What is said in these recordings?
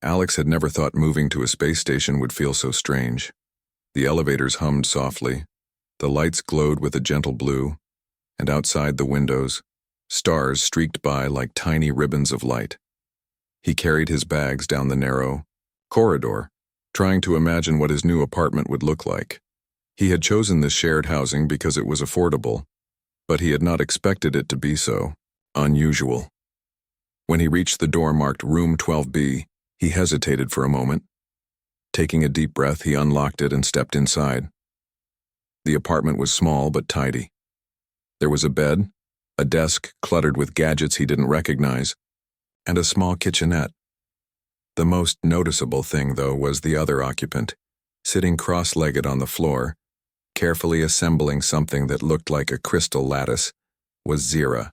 Alex had never thought moving to a space station would feel so strange. The elevators hummed softly, the lights glowed with a gentle blue, and outside the windows, stars streaked by like tiny ribbons of light. He carried his bags down the narrow corridor, trying to imagine what his new apartment would look like. He had chosen this shared housing because it was affordable, but he had not expected it to be so unusual. When he reached the door marked Room 12B, he hesitated for a moment. Taking a deep breath, he unlocked it and stepped inside. The apartment was small but tidy. There was a bed, a desk cluttered with gadgets he didn't recognize, and a small kitchenette. The most noticeable thing, though, was the other occupant, sitting cross-legged on the floor, carefully assembling something that looked like a crystal lattice, was Zira.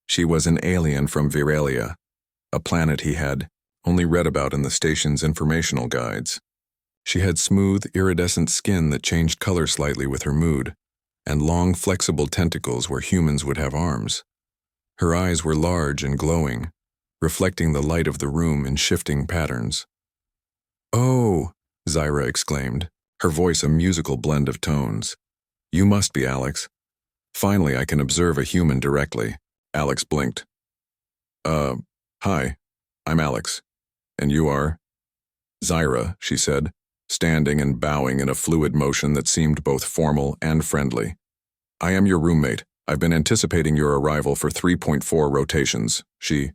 She was an alien from Viralia, a planet he had only read about in the station's informational guides. She had smooth, iridescent skin that changed color slightly with her mood, and long, flexible tentacles where humans would have arms. Her eyes were large and glowing, reflecting the light of the room in shifting patterns. "Oh," Zira exclaimed, her voice a musical blend of tones. "You must be Alex. Finally, I can observe a human directly." Alex blinked. Hi, I'm Alex. And you are?" "Zira," she said, standing and bowing in a fluid motion that seemed both formal and friendly. "I am your roommate. I've been anticipating your arrival for 3.4 rotations." She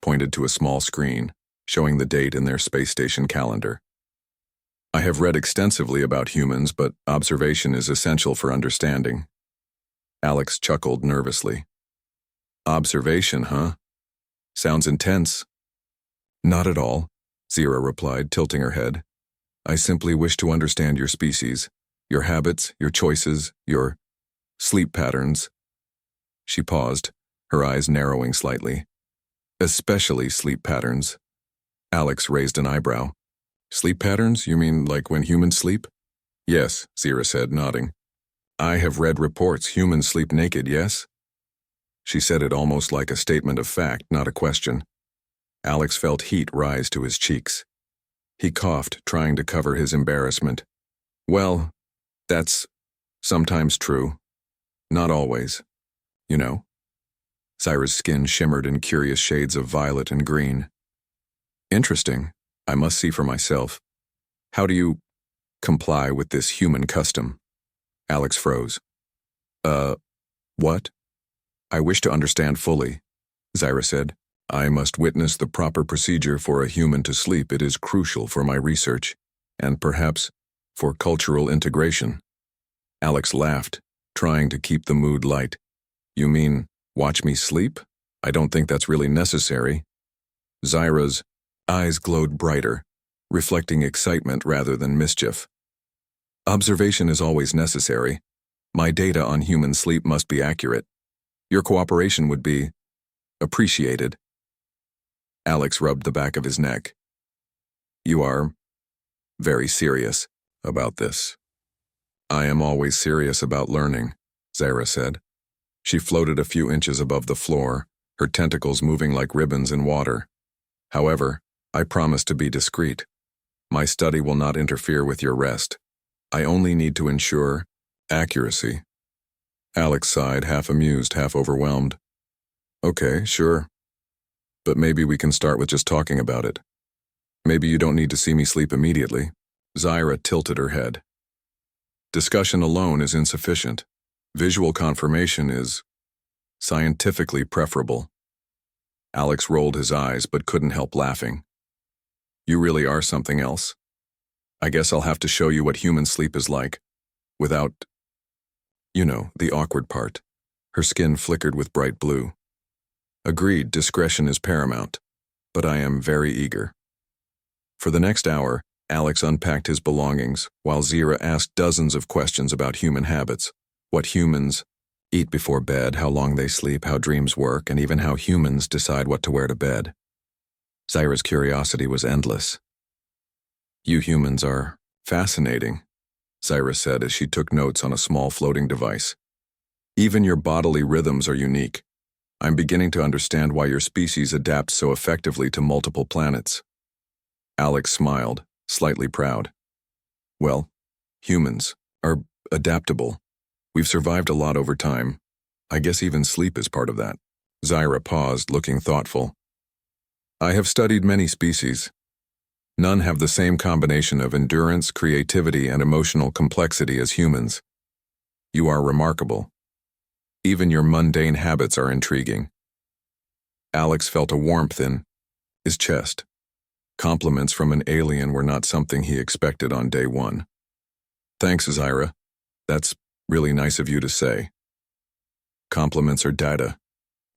pointed to a small screen, showing the date in their space station calendar. "I have read extensively about humans, but observation is essential for understanding." Alex chuckled nervously. "Observation, huh? Sounds intense." "Not at all," Zira replied, tilting her head. "I simply wish to understand your species, your habits, your choices, your sleep patterns." She paused, her eyes narrowing slightly. "Especially sleep patterns." Alex raised an eyebrow. "Sleep patterns? You mean like when humans sleep?" "Yes," Zira said, nodding. "I have read reports humans sleep naked, yes?" She said it almost like a statement of fact, not a question. Alex felt heat rise to his cheeks. He coughed, trying to cover his embarrassment. "Well, that's sometimes true. Not always. You know." Zira's skin shimmered in curious shades of violet and green. "Interesting. I must see for myself. How do you comply with this human custom?" Alex froze. What?" "I wish to understand fully," Zira said. "I must witness the proper procedure for a human to sleep. It is crucial for my research, and perhaps for cultural integration." Alex laughed, trying to keep the mood light. "You mean, watch me sleep? I don't think that's really necessary." Zira's eyes glowed brighter, reflecting excitement rather than mischief. "Observation is always necessary. My data on human sleep must be accurate. Your cooperation would be appreciated." Alex rubbed the back of his neck. "You are very serious about this." "I am always serious about learning," Zira said. She floated a few inches above the floor, her tentacles moving like ribbons in water. "However, I promise to be discreet. My study will not interfere with your rest. I only need to ensure accuracy." Alex sighed, half amused, half overwhelmed. "Okay, sure. But maybe we can start with just talking about it. Maybe you don't need to see me sleep immediately." Zira tilted her head. "Discussion alone is insufficient. Visual confirmation is scientifically preferable." Alex rolled his eyes but couldn't help laughing. "You really are something else. I guess I'll have to show you what human sleep is like, without, you know, the awkward part." Her skin flickered with bright blue. "Agreed, discretion is paramount, but I am very eager." For the next hour, Alex unpacked his belongings, while Zira asked dozens of questions about human habits, what humans eat before bed, how long they sleep, how dreams work, and even how humans decide what to wear to bed. Zira's curiosity was endless. "You humans are fascinating," Zira said as she took notes on a small floating device. "Even your bodily rhythms are unique. I'm beginning to understand why your species adapts so effectively to multiple planets." Alex smiled, slightly proud. Well, humans are adaptable. We've survived a lot over time. I guess even sleep is part of that. Zyra paused, looking thoughtful. I have studied many species. None have the same combination of endurance, creativity, and emotional complexity as humans. You are remarkable. Even your mundane habits are intriguing. Alex felt a warmth in his chest. Compliments from an alien were not something he expected on day one. Thanks, Zyra. That's really nice of you to say. Compliments are data,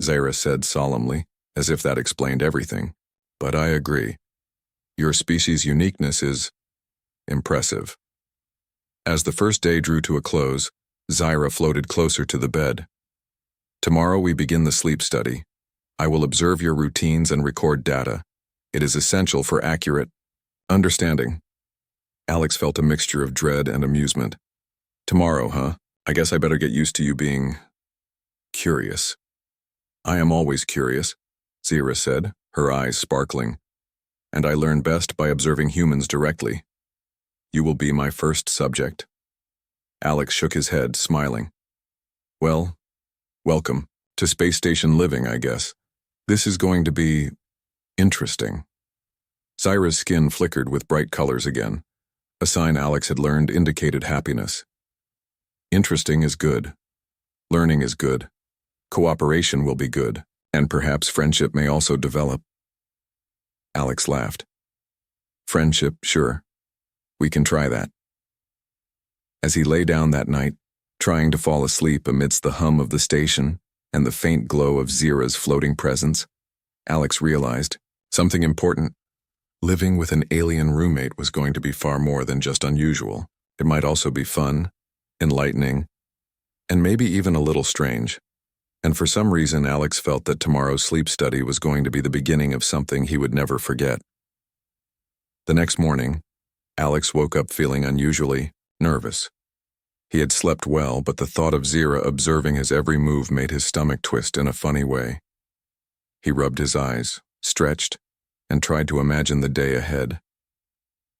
Zyra said solemnly, as if that explained everything. But I agree. Your species' uniqueness is impressive. As the first day drew to a close, Zyra floated closer to the bed. Tomorrow we begin the sleep study. I will observe your routines and record data. It is essential for accurate understanding. Alex felt a mixture of dread and amusement. Tomorrow, huh? I guess I better get used to you being curious. I am always curious, Zyra said, her eyes sparkling. And I learn best by observing humans directly. You will be my first subject. Alex shook his head, smiling. Well, welcome to space station living, I guess. This is going to be interesting. Zyra's skin flickered with bright colors again. A sign Alex had learned indicated happiness. Interesting is good. Learning is good. Cooperation will be good, and perhaps friendship may also develop. Alex laughed. Friendship, sure. We can try that. As he lay down that night, trying to fall asleep amidst the hum of the station and the faint glow of Zyra's floating presence, Alex realized something important. Living with an alien roommate was going to be far more than just unusual. It might also be fun, enlightening, and maybe even a little strange. And for some reason, Alex felt that tomorrow's sleep study was going to be the beginning of something he would never forget. The next morning, Alex woke up feeling unusually nervous. He had slept well, but the thought of Zyra observing his every move made his stomach twist in a funny way. He rubbed his eyes, stretched, and tried to imagine the day ahead.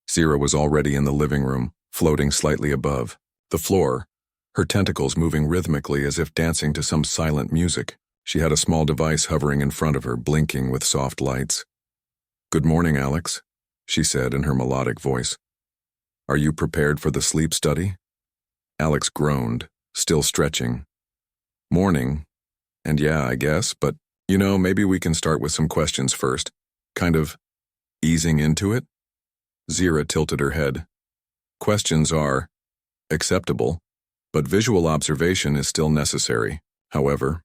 Zyra was already in the living room, floating slightly above the floor, her tentacles moving rhythmically as if dancing to some silent music. She had a small device hovering in front of her, blinking with soft lights. Good morning, Alex, she said in her melodic voice. Are you prepared for the sleep study? Alex groaned, still stretching. Morning. And yeah, I guess, but, maybe we can start with some questions first. Kind of easing into it? Zyra tilted her head. Questions are acceptable, but visual observation is still necessary. However,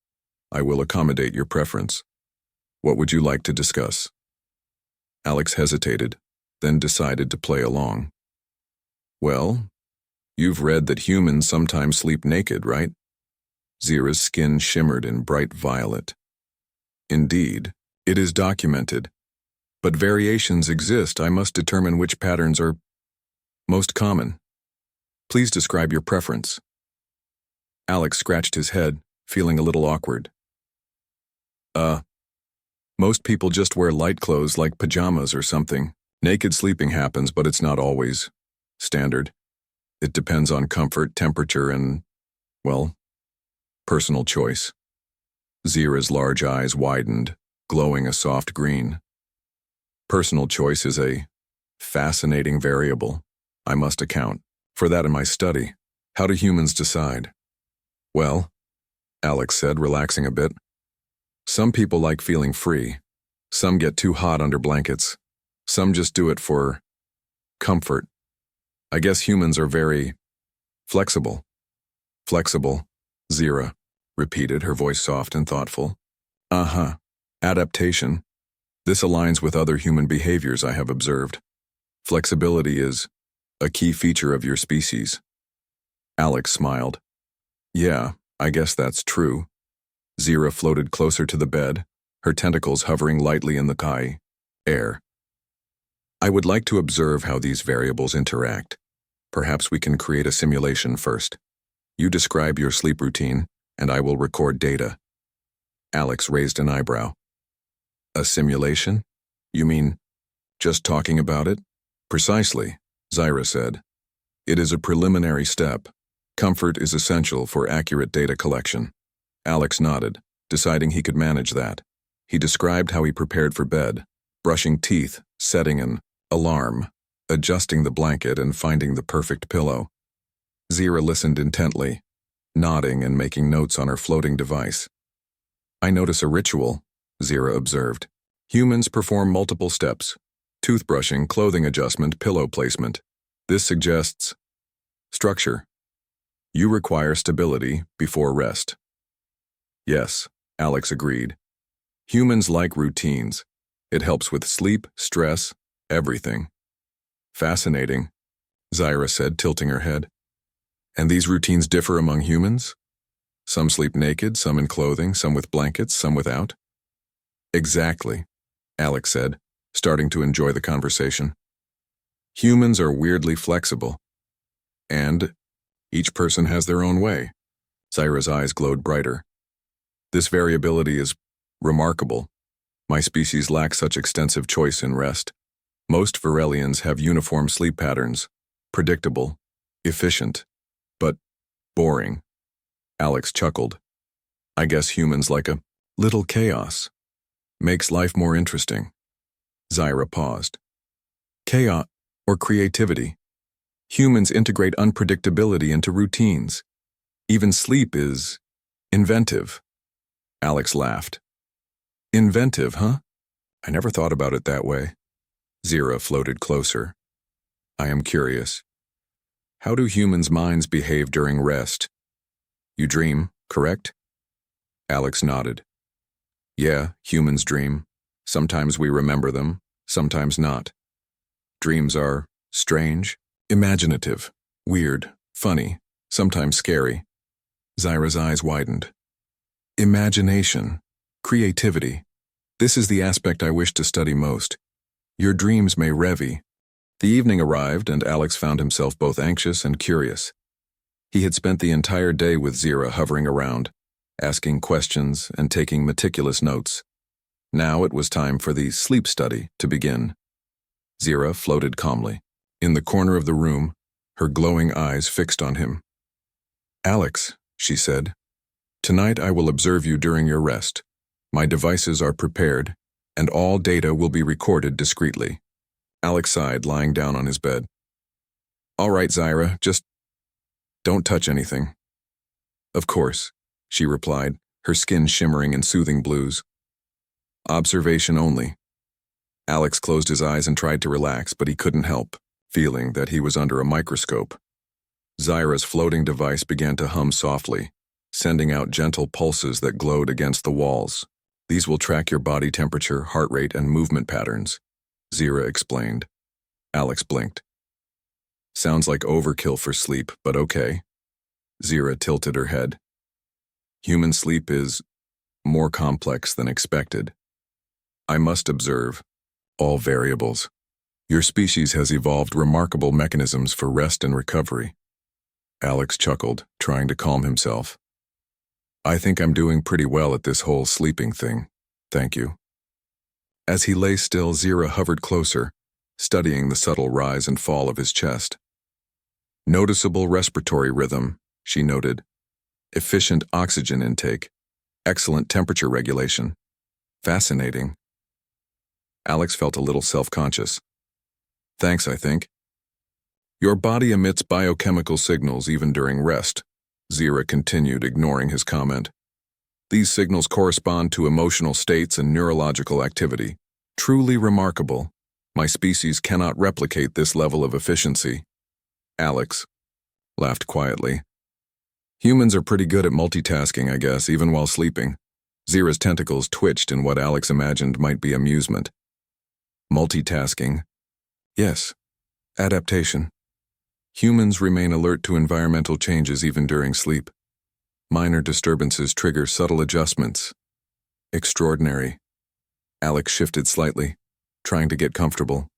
I will accommodate your preference. What would you like to discuss? Alex hesitated, then decided to play along. Well, you've read that humans sometimes sleep naked, right? Zyra's skin shimmered in bright violet. Indeed, it is documented. But variations exist. I must determine which patterns are most common. Please describe your preference. Alex scratched his head, feeling a little awkward. Most people just wear light clothes like pajamas or something. Naked sleeping happens, but it's not always standard. It depends on comfort, temperature, and, personal choice. Zyra's large eyes widened, glowing a soft green. Personal choice is a fascinating variable. I must account for that in my study. How do humans decide? Well, Alex said, relaxing a bit. Some people like feeling free. Some get too hot under blankets. Some just do it for comfort. I guess humans are very flexible. Flexible, Zyra repeated, her voice soft and thoughtful. Adaptation. This aligns with other human behaviors I have observed. Flexibility is a key feature of your species. Alex smiled. Yeah, I guess that's true. Zyra floated closer to the bed, her tentacles hovering lightly in the air. I would like to observe how these variables interact. Perhaps we can create a simulation first. You describe your sleep routine, and I will record data. Alex raised an eyebrow. A simulation? You mean Just talking about it? Precisely, Zyra said. It is a preliminary step. Comfort is essential for accurate data collection. Alex nodded, deciding he could manage that. He described how he prepared for bed, brushing teeth, setting an alarm, adjusting the blanket, and finding the perfect pillow. Zyra listened intently, nodding and making notes on her floating device. I notice a ritual, Zyra observed. Humans perform multiple steps: toothbrushing, clothing adjustment, pillow placement. This suggests structure. You require stability before rest. Yes, Alex agreed. Humans like routines. It helps with sleep, stress, everything. Fascinating, Zyra said, tilting her head. And these routines differ among humans? Some sleep naked, some in clothing, some with blankets, some without? Exactly, Alex said, starting to enjoy the conversation. Humans are weirdly flexible. And each person has their own way. Zyra's eyes glowed brighter. This variability is remarkable. My species lacks such extensive choice in rest. Most Varelians have uniform sleep patterns, predictable, efficient, but boring. Alex chuckled. I guess humans like a little chaos. Makes life more interesting. Zyra paused. Chaos or creativity. Humans integrate unpredictability into routines. Even sleep is inventive. Alex laughed. Inventive, huh? I never thought about it that way. Zyra floated closer. I am curious. How do humans' minds behave during rest? You dream, correct? Alex nodded. Yeah, humans dream. Sometimes we remember them, sometimes not. Dreams are strange, imaginative, weird, funny, sometimes scary. Zyra's eyes widened. Imagination, creativity. This is the aspect I wish to study most. Your dreams may revy. The evening arrived, and Alex found himself both anxious and curious. He had spent the entire day with Zyra hovering around, asking questions and taking meticulous notes. Now it was time for the sleep study to begin. Zyra floated calmly, in the corner of the room, her glowing eyes fixed on him. Alex, she said, tonight I will observe you during your rest. My devices are prepared, and all data will be recorded discreetly. Alex sighed, lying down on his bed. All right, Zyra, just don't touch anything. Of course, she replied, her skin shimmering in soothing blues. Observation only. Alex closed his eyes and tried to relax, but he couldn't help, feeling that he was under a microscope. Zyra's floating device began to hum softly, sending out gentle pulses that glowed against the walls. These will track your body temperature, heart rate, and movement patterns, Zyra explained. Alex blinked. Sounds like overkill for sleep, but okay. Zyra tilted her head. Human sleep is more complex than expected. I must observe all variables. Your species has evolved remarkable mechanisms for rest and recovery. Alex chuckled, trying to calm himself. I think I'm doing pretty well at this whole sleeping thing. Thank you. As he lay still, Zyra hovered closer, studying the subtle rise and fall of his chest. Noticeable respiratory rhythm, she noted. Efficient oxygen intake. Excellent temperature regulation. Fascinating. Alex felt a little self-conscious. Thanks, I think. Your body emits biochemical signals even during rest, Zyra continued, ignoring his comment. These signals correspond to emotional states and neurological activity. Truly remarkable. My species cannot replicate this level of efficiency. Alex laughed quietly. Humans are pretty good at multitasking, I guess, even while sleeping. Zyra's tentacles twitched in what Alex imagined might be amusement. Multitasking? Yes. Adaptation. Humans remain alert to environmental changes even during sleep. Minor disturbances trigger subtle adjustments. Extraordinary. Alex shifted slightly, trying to get comfortable.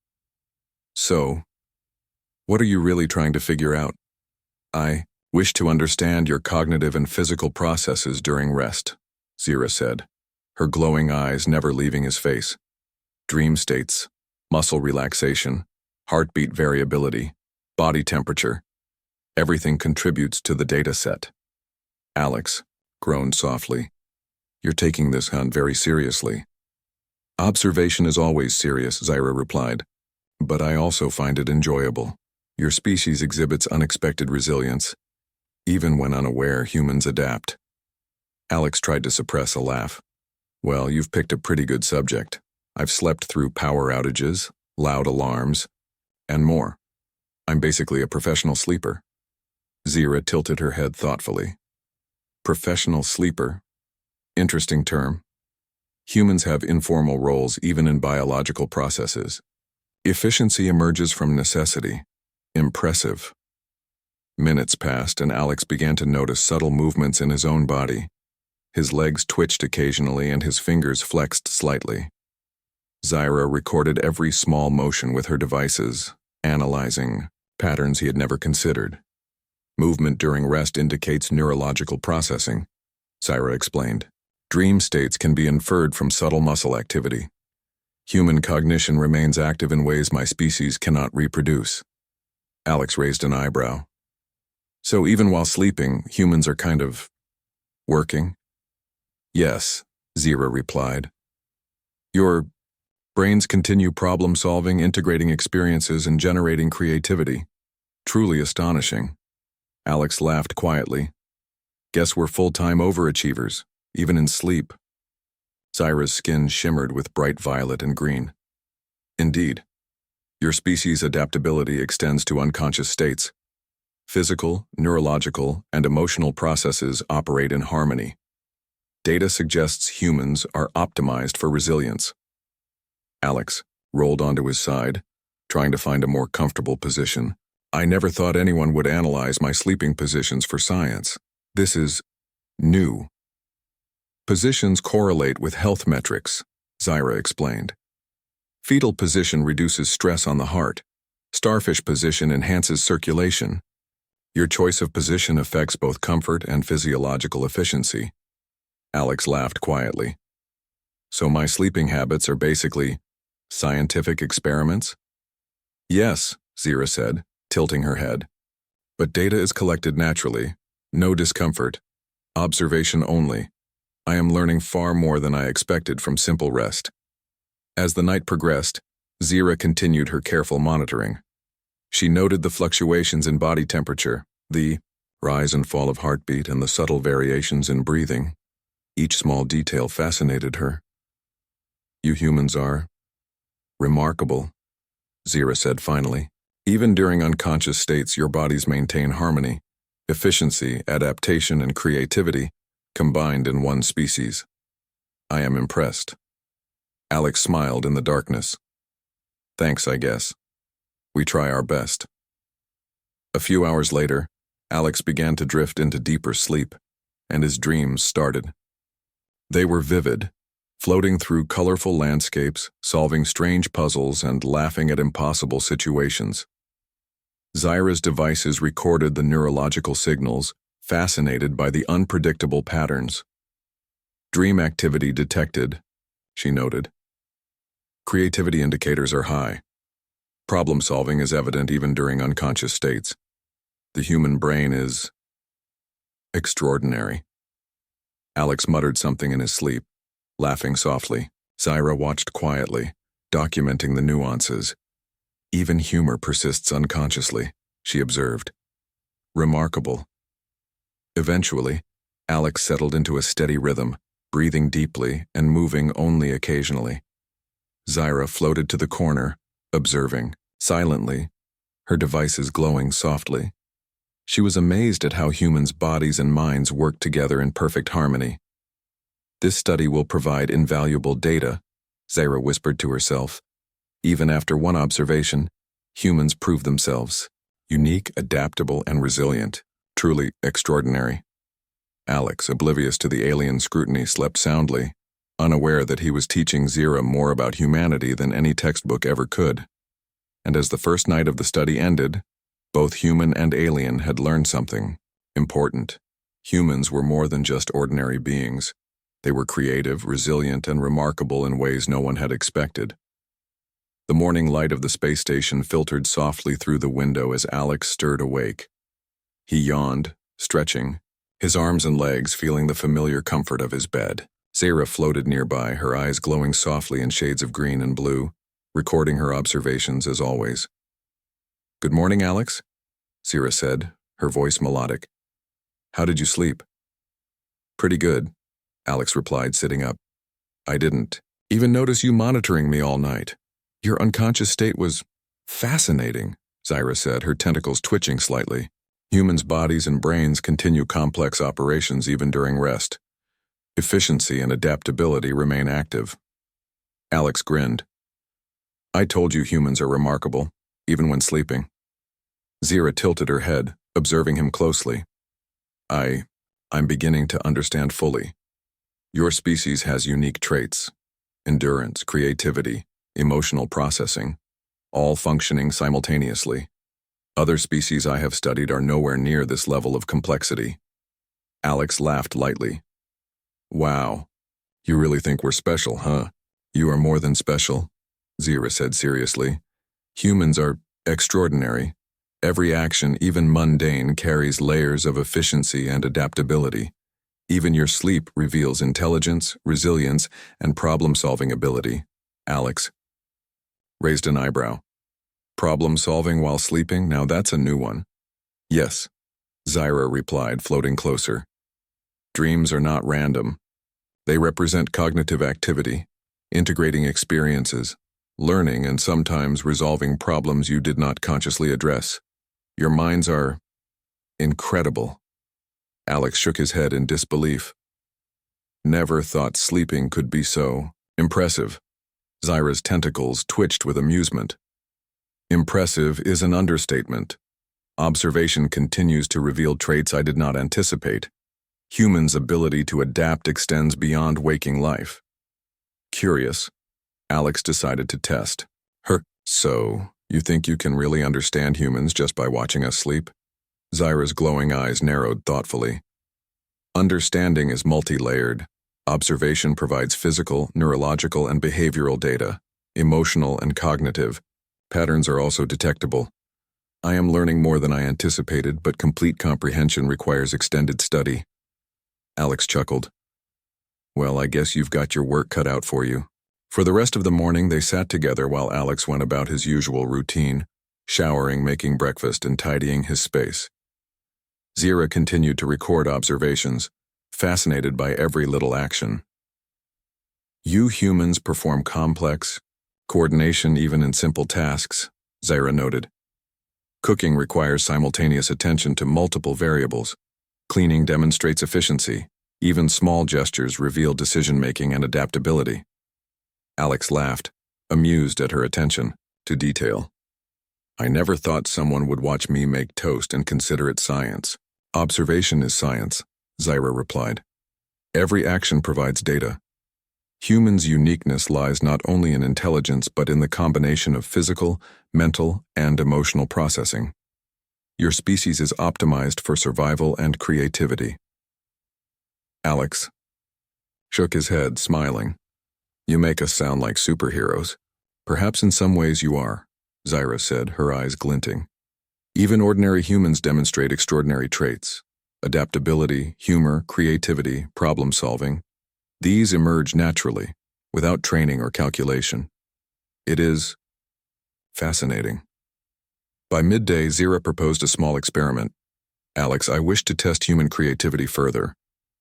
So, what are you really trying to figure out? I wish to understand your cognitive and physical processes during rest, Zyra said, her glowing eyes never leaving his face. Dream states, muscle relaxation, heartbeat variability, body temperature. Everything contributes to the data set. Alex groaned softly. You're taking this hunt very seriously. Observation is always serious, Zyra replied. But I also find it enjoyable. Your species exhibits unexpected resilience. Even when unaware, humans adapt. Alex tried to suppress a laugh. Well, you've picked a pretty good subject. I've slept through power outages, loud alarms, and more. I'm basically a professional sleeper. Zyra tilted her head thoughtfully. Professional sleeper? Interesting term. Humans have informal roles even in biological processes. Efficiency emerges from necessity. Impressive. Minutes passed and Alex began to notice subtle movements in his own body. His legs twitched occasionally and his fingers flexed slightly. Zyra recorded every small motion with her devices, analyzing patterns he had never considered. Movement during rest indicates neurological processing, Zyra explained. Dream states can be inferred from subtle muscle activity. Human cognition remains active in ways my species cannot reproduce. Alex raised an eyebrow. So even while sleeping, humans are kind of working? Yes, Zyra replied. Your brains continue problem-solving, integrating experiences, and generating creativity. Truly astonishing. Alex laughed quietly. Guess we're full-time overachievers, even in sleep. Zyra's skin shimmered with bright violet and green. Indeed. Your species' adaptability extends to unconscious states. Physical, neurological, and emotional processes operate in harmony. Data suggests humans are optimized for resilience. Alex rolled onto his side, trying to find a more comfortable position. I never thought anyone would analyze my sleeping positions for science. This is new. Positions correlate with health metrics, Zyra explained. Fetal position reduces stress on the heart. Starfish position enhances circulation. Your choice of position affects both comfort and physiological efficiency. Alex laughed quietly. So my sleeping habits are basically scientific experiments? Yes, Zyra said, tilting her head. But data is collected naturally. No discomfort. Observation only. I am learning far more than I expected from simple rest. As the night progressed, Zyra continued her careful monitoring. She noted the fluctuations in body temperature, the rise and fall of heartbeat, and the subtle variations in breathing. Each small detail fascinated her. You humans are remarkable, Zyra said finally. Even during unconscious states, your bodies maintain harmony, efficiency, adaptation, and creativity combined in one species. I am impressed. Alex smiled in the darkness. Thanks, I guess. We try our best. A few hours later, Alex began to drift into deeper sleep, and his dreams started. They were vivid, floating through colorful landscapes, solving strange puzzles, and laughing at impossible situations. Zyra's devices recorded the neurological signals, fascinated by the unpredictable patterns. Dream activity detected, she noted. Creativity indicators are high. Problem solving is evident even during unconscious states. The human brain is extraordinary. Alex muttered something in his sleep, laughing softly. Zyra watched quietly, documenting the nuances. Even humor persists unconsciously, she observed. Remarkable. Eventually, Alex settled into a steady rhythm, breathing deeply and moving only occasionally. Zyra floated to the corner, observing, silently, her devices glowing softly. She was amazed at how humans' bodies and minds work together in perfect harmony. This study will provide invaluable data, Zyra whispered to herself. Even after one observation, humans prove themselves unique, adaptable, and resilient, truly extraordinary. Alex, oblivious to the alien scrutiny, slept soundly, unaware that he was teaching Zyra more about humanity than any textbook ever could. And as the first night of the study ended, both human and alien had learned something important. Humans were more than just ordinary beings. They were creative, resilient, and remarkable in ways no one had expected. The morning light of the space station filtered softly through the window as Alex stirred awake. He yawned, stretching, his arms and legs feeling the familiar comfort of his bed. Zara floated nearby, her eyes glowing softly in shades of green and blue, recording her observations as always. "Good morning, Alex," Zara said, her voice melodic. "How did you sleep?" "Pretty good," Alex replied, sitting up. "I didn't even notice you monitoring me all night. Your unconscious state was fascinating," Zara said, her tentacles twitching slightly. Humans' bodies and brains continue complex operations even during rest. Efficiency and adaptability remain active. Alex grinned. "I told you humans are remarkable, even when sleeping." Zira tilted her head, observing him closely. I'm beginning to understand fully. Your species has unique traits: endurance, creativity, emotional processing, all functioning simultaneously. Other species I have studied are nowhere near this level of complexity." Alex laughed lightly. "Wow, you really think we're special, huh?" "You are more than special," Zira said seriously. "Humans are extraordinary. Every action, even mundane, carries layers of efficiency and adaptability. Even your sleep reveals intelligence, resilience, and problem-solving ability." Alex raised an eyebrow. "Problem-solving while sleeping? Now that's a new one." "Yes," Zira replied, floating closer. "Dreams are not random. They represent cognitive activity, integrating experiences, learning, and sometimes resolving problems you did not consciously address. Your minds are incredible." Alex shook his head in disbelief. "Never thought sleeping could be so impressive." Zira's tentacles twitched with amusement. "Impressive is an understatement. Observation continues to reveal traits I did not anticipate. Humans' ability to adapt extends beyond waking life." Curious, Alex decided to test her. "So, you think you can really understand humans just by watching us sleep?" Zira's glowing eyes narrowed thoughtfully. "Understanding is multi-layered. Observation provides physical, neurological, and behavioral data, emotional and cognitive. Patterns are also detectable. I am learning more than I anticipated, but complete comprehension requires extended study." Alex chuckled. "Well, I guess you've got your work cut out for you." For the rest of the morning, they sat together while Alex went about his usual routine, showering, making breakfast, and tidying his space. Zira continued to record observations, fascinated by every little action. "You humans perform complex coordination even in simple tasks," Zira noted. "Cooking requires simultaneous attention to multiple variables. Cleaning demonstrates efficiency. Even small gestures reveal decision-making and adaptability." Alex laughed, amused at her attention to detail. "I never thought someone would watch me make toast and consider it science." "Observation is science," Zira replied. "Every action provides data. Humans' uniqueness lies not only in intelligence but in the combination of physical, mental, and emotional processing. Your species is optimized for survival and creativity." Alex shook his head, smiling. "You make us sound like superheroes." "Perhaps in some ways you are," Zira said, her eyes glinting. "Even ordinary humans demonstrate extraordinary traits: adaptability, humor, creativity, problem-solving. These emerge naturally, without training or calculation. It is fascinating." By midday, Zira proposed a small experiment. "Alex, I wish to test human creativity further.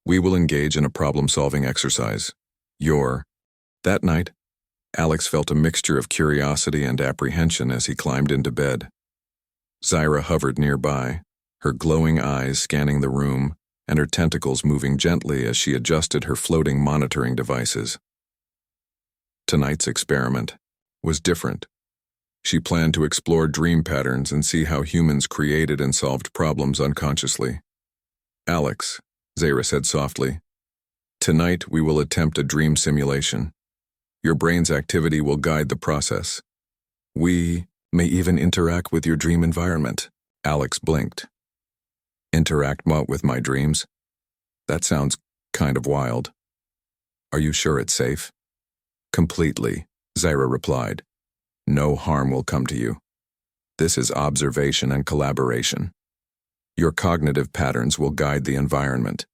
We will engage in a problem-solving exercise. That night, Alex felt a mixture of curiosity and apprehension as he climbed into bed. Zira hovered nearby, her glowing eyes scanning the room and her tentacles moving gently as she adjusted her floating monitoring devices. Tonight's experiment was different. She planned to explore dream patterns and see how humans created and solved problems unconsciously. "Alex," Zira said softly, "tonight we will attempt a dream simulation. Your brain's activity will guide the process. We may even interact with your dream environment." Alex blinked. "Interact with my dreams? That sounds kind of wild. Are you sure it's safe?" "Completely," Zira replied. No harm will come to you. This is observation and collaboration. Your cognitive patterns will guide the environment.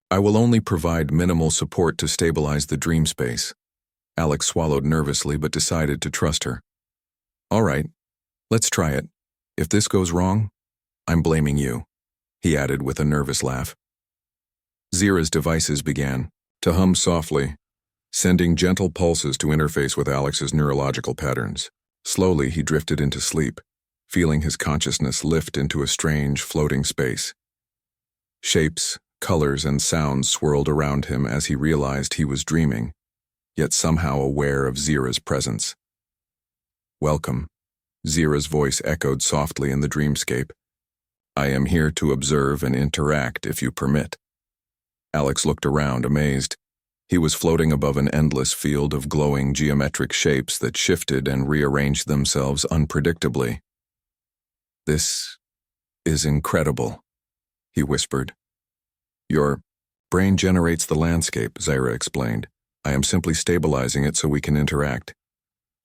I will only provide minimal support to stabilize the dream space. Alex swallowed nervously but decided to trust her. All right, let's try it. If this goes wrong, I'm blaming you, he added with a nervous laugh. Zira's devices began to hum softly, sending gentle pulses to interface with Alex's neurological patterns. Slowly, he drifted into sleep, feeling his consciousness lift into a strange, floating space. Shapes, colors, and sounds swirled around him as he realized he was dreaming, yet somehow aware of Zira's presence. Welcome, Zira's voice echoed softly in the dreamscape. I am here to observe and interact if you permit. Alex looked around, amazed. He was floating above an endless field of glowing geometric shapes that shifted and rearranged themselves unpredictably. This is incredible, he whispered. Your brain generates the landscape, Zira explained. I am simply stabilizing it so we can interact.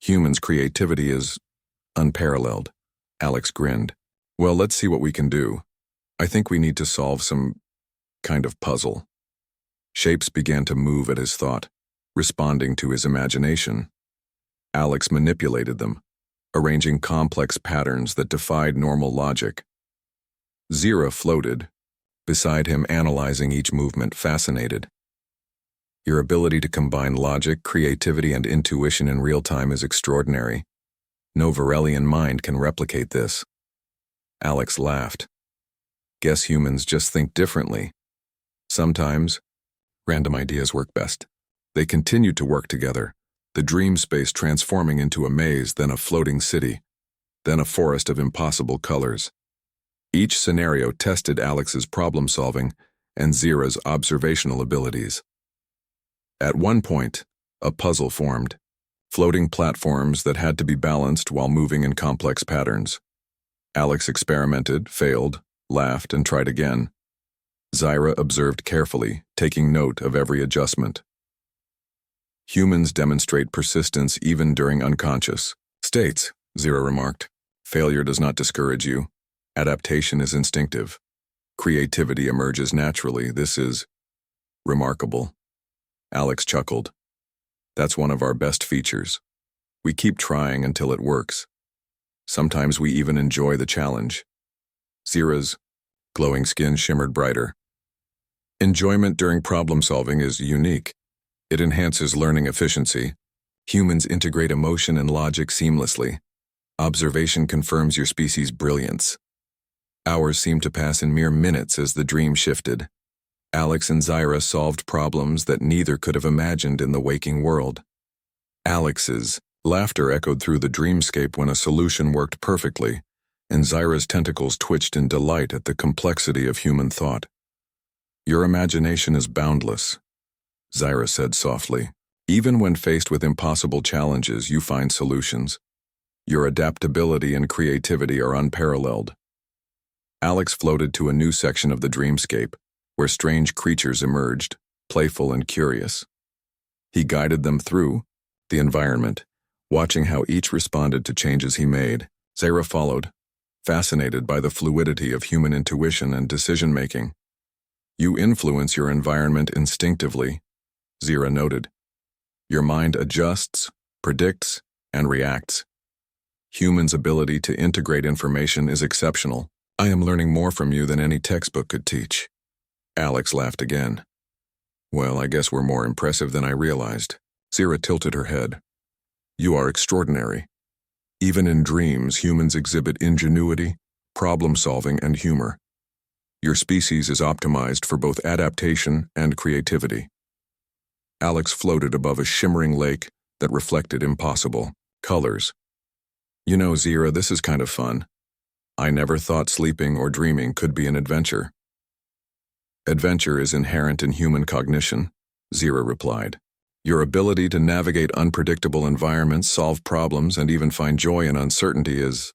Humans' creativity is unparalleled. Alex grinned. Well, let's see what we can do. I think we need to solve some kind of puzzle. Shapes began to move at his thought, responding to his imagination. Alex manipulated them, arranging complex patterns that defied normal logic. Zira floated, beside him analyzing each movement, fascinated. Your ability to combine logic, creativity, and intuition in real time is extraordinary. No Varelian mind can replicate this. Alex laughed. Guess humans just think differently. Sometimes, random ideas work best. They continued to work together, the dream space transforming into a maze, then a floating city, then a forest of impossible colors. Each scenario tested Alex's problem-solving and Zira's observational abilities. At one point, a puzzle formed, floating platforms that had to be balanced while moving in complex patterns. Alex experimented, failed, laughed, and tried again. Zira observed carefully, taking note of every adjustment. Humans demonstrate persistence even during unconscious states, Zira remarked. Failure does not discourage you. Adaptation is instinctive. Creativity emerges naturally. This is remarkable. Alex chuckled. That's one of our best features. We keep trying until it works. Sometimes we even enjoy the challenge. Zira's glowing skin shimmered brighter. Enjoyment during problem-solving is unique. It enhances learning efficiency. Humans integrate emotion and logic seamlessly. Observation confirms your species' brilliance. Hours seemed to pass in mere minutes as the dream shifted. Alex and Zira solved problems that neither could have imagined in the waking world. Alex's laughter echoed through the dreamscape when a solution worked perfectly, and Zira's tentacles twitched in delight at the complexity of human thought. Your imagination is boundless, Zira said softly. Even when faced with impossible challenges, you find solutions. Your adaptability and creativity are unparalleled. Alex floated to a new section of the dreamscape, where strange creatures emerged, playful and curious. He guided them through the environment, watching how each responded to changes he made. Zira followed, fascinated by the fluidity of human intuition and decision-making. You influence your environment instinctively, Zira noted. Your mind adjusts, predicts, and reacts. Humans' ability to integrate information is exceptional. I am learning more from you than any textbook could teach. Alex laughed again. Well, I guess we're more impressive than I realized. Zira tilted her head. You are extraordinary. Even in dreams, humans exhibit ingenuity, problem-solving, and humor. Your species is optimized for both adaptation and creativity. Alex floated above a shimmering lake that reflected impossible colors. You know, Zira, this is kind of fun. I never thought sleeping or dreaming could be an adventure. Adventure is inherent in human cognition, Zira replied. Your ability to navigate unpredictable environments, solve problems, and even find joy in uncertainty is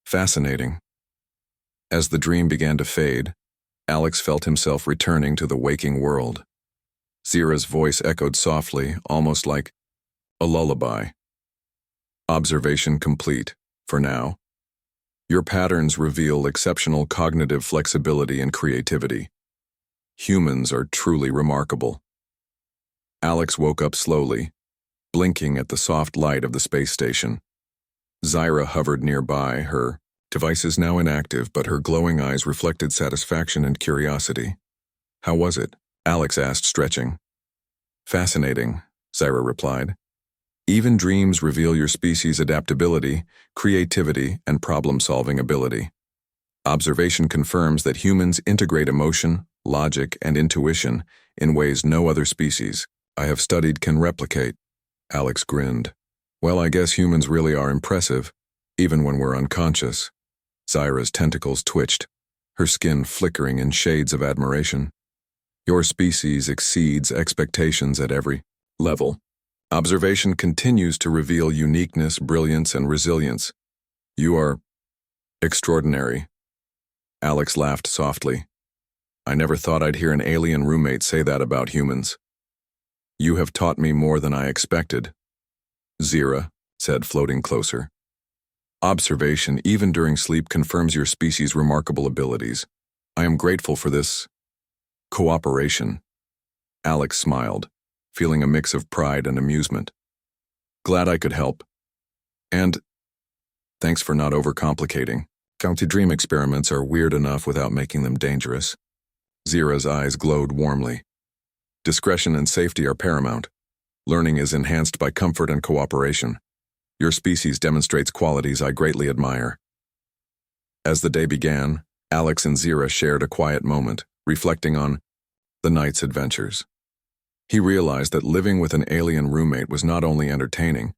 fascinating. As the dream began to fade, Alex felt himself returning to the waking world. Zira's voice echoed softly, almost like a lullaby. Observation complete, for now. Your patterns reveal exceptional cognitive flexibility and creativity. Humans are truly remarkable. Alex woke up slowly, blinking at the soft light of the space station. Zyra hovered nearby, her devices now inactive, but her glowing eyes reflected satisfaction and curiosity. "How was it?" Alex asked, stretching. "Fascinating," Zyra replied. "Even dreams reveal your species' adaptability, creativity, and problem-solving ability. Observation confirms that humans integrate emotion, logic, and intuition in ways no other species I have studied can replicate." Alex grinned. "Well, I guess humans really are impressive, even when we're unconscious." Zyra's tentacles twitched, her skin flickering in shades of admiration. "Your species exceeds expectations at every level. Observation continues to reveal uniqueness, brilliance, and resilience. You are extraordinary." Alex laughed softly. "I never thought I'd hear an alien roommate say that about humans." "You have taught me more than I expected," Zyra said, floating closer. "Observation, even during sleep, confirms your species' remarkable abilities. I am grateful for this cooperation." Alex smiled, feeling a mix of pride and amusement. "Glad I could help. And thanks for not overcomplicating. County dream experiments are weird enough without making them dangerous." Zyra's eyes glowed warmly. "Discretion and safety are paramount. Learning is enhanced by comfort and cooperation. Your species demonstrates qualities I greatly admire." As the day began, Alex and Zyra shared a quiet moment, reflecting on the night's adventures. He realized that living with an alien roommate was not only entertaining,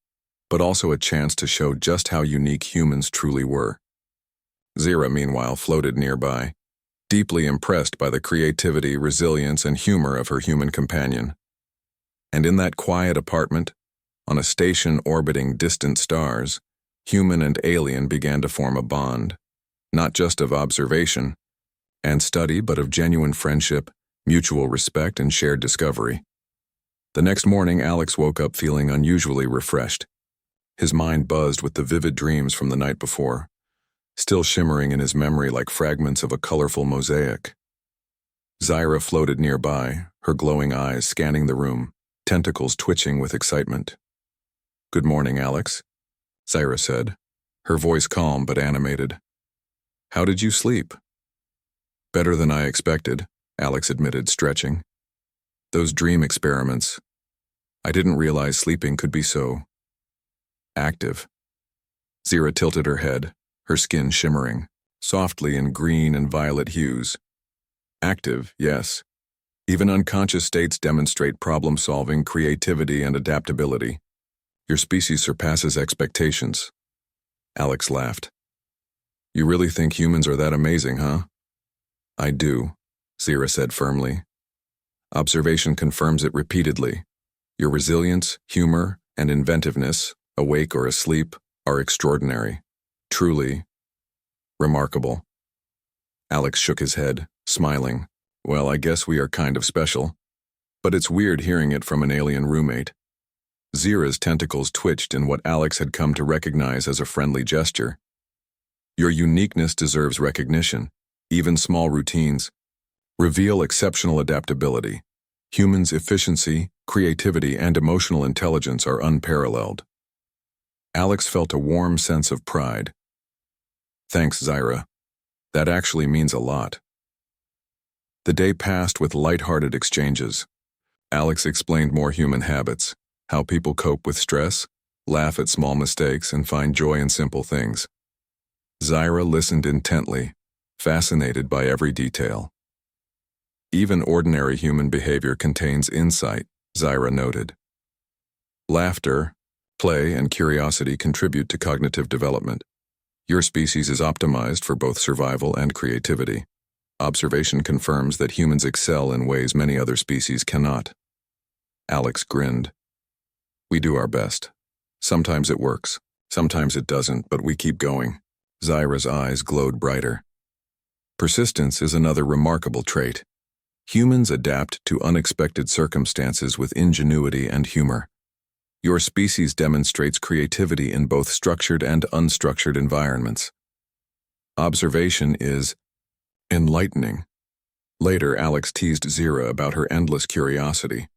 but also a chance to show just how unique humans truly were. Zyra, meanwhile, floated nearby, deeply impressed by the creativity, resilience, and humor of her human companion. And in that quiet apartment, on a station orbiting distant stars, human and alien began to form a bond, not just of observation and study, but of genuine friendship, mutual respect, and shared discovery. The next morning, Alex woke up feeling unusually refreshed. His mind buzzed with the vivid dreams from the night before, still shimmering in his memory like fragments of a colorful mosaic. Zyra floated nearby, her glowing eyes scanning the room, tentacles twitching with excitement. "Good morning, Alex," Zyra said, her voice calm but animated. "How did you sleep?" "Better than I expected," Alex admitted, stretching. "Those dream experiments. I didn't realize sleeping could be so active." Zyra tilted her head, her skin shimmering, softly in green and violet hues. "Active, yes. Even unconscious states demonstrate problem-solving, creativity, and adaptability. Your species surpasses expectations." Alex laughed. "You really think humans are that amazing, huh?" "I do," Zyra said firmly. "Observation confirms it repeatedly. Your resilience, humor, and inventiveness, awake or asleep, are extraordinary. Truly remarkable." Alex shook his head, smiling. "Well, I guess we are kind of special. But it's weird hearing it from an alien roommate." Zyra's tentacles twitched in what Alex had come to recognize as a friendly gesture. "Your uniqueness deserves recognition. Even small routines reveal exceptional adaptability. Humans' efficiency, creativity, and emotional intelligence are unparalleled." Alex felt a warm sense of pride. "Thanks, Zyra. That actually means a lot." The day passed with light-hearted exchanges. Alex explained more human habits, how people cope with stress, laugh at small mistakes, and find joy in simple things. Zyra listened intently, fascinated by every detail. "Even ordinary human behavior contains insight," Zyra noted. "Laughter, play, and curiosity contribute to cognitive development. Your species is optimized for both survival and creativity. Observation confirms that humans excel in ways many other species cannot." Alex grinned. "We do our best. Sometimes it works, sometimes it doesn't, but we keep going." Zyra's eyes glowed brighter. "Persistence is another remarkable trait. Humans adapt to unexpected circumstances with ingenuity and humor. Your species demonstrates creativity in both structured and unstructured environments. Observation is enlightening. Later, Alex teased Zira about her endless curiosity.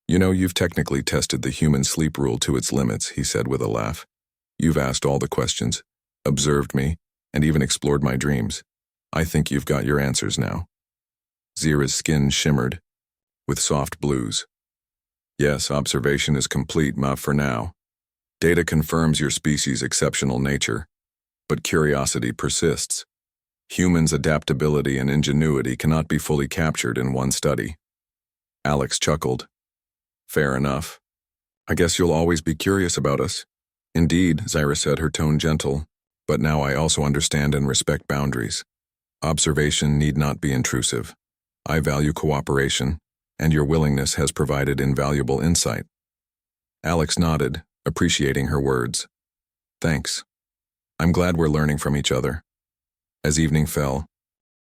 You know, you've technically tested the human sleep rule to its limits, he said with a laugh. You've asked all the questions, observed me, and even explored my dreams. I think you've got your answers now. Zira's skin shimmered with soft blues. Yes, observation is complete, ma, for now. Data confirms your species' exceptional nature, but curiosity persists. Humans' adaptability and ingenuity cannot be fully captured in one study. Alex chuckled. Fair enough. I guess you'll always be curious about us. Indeed, Zira said, her tone gentle, but now I also understand and respect boundaries. Observation need not be intrusive. I value cooperation, and your willingness has provided invaluable insight. Alex nodded, appreciating her words. Thanks. I'm glad we're learning from each other. As evening fell,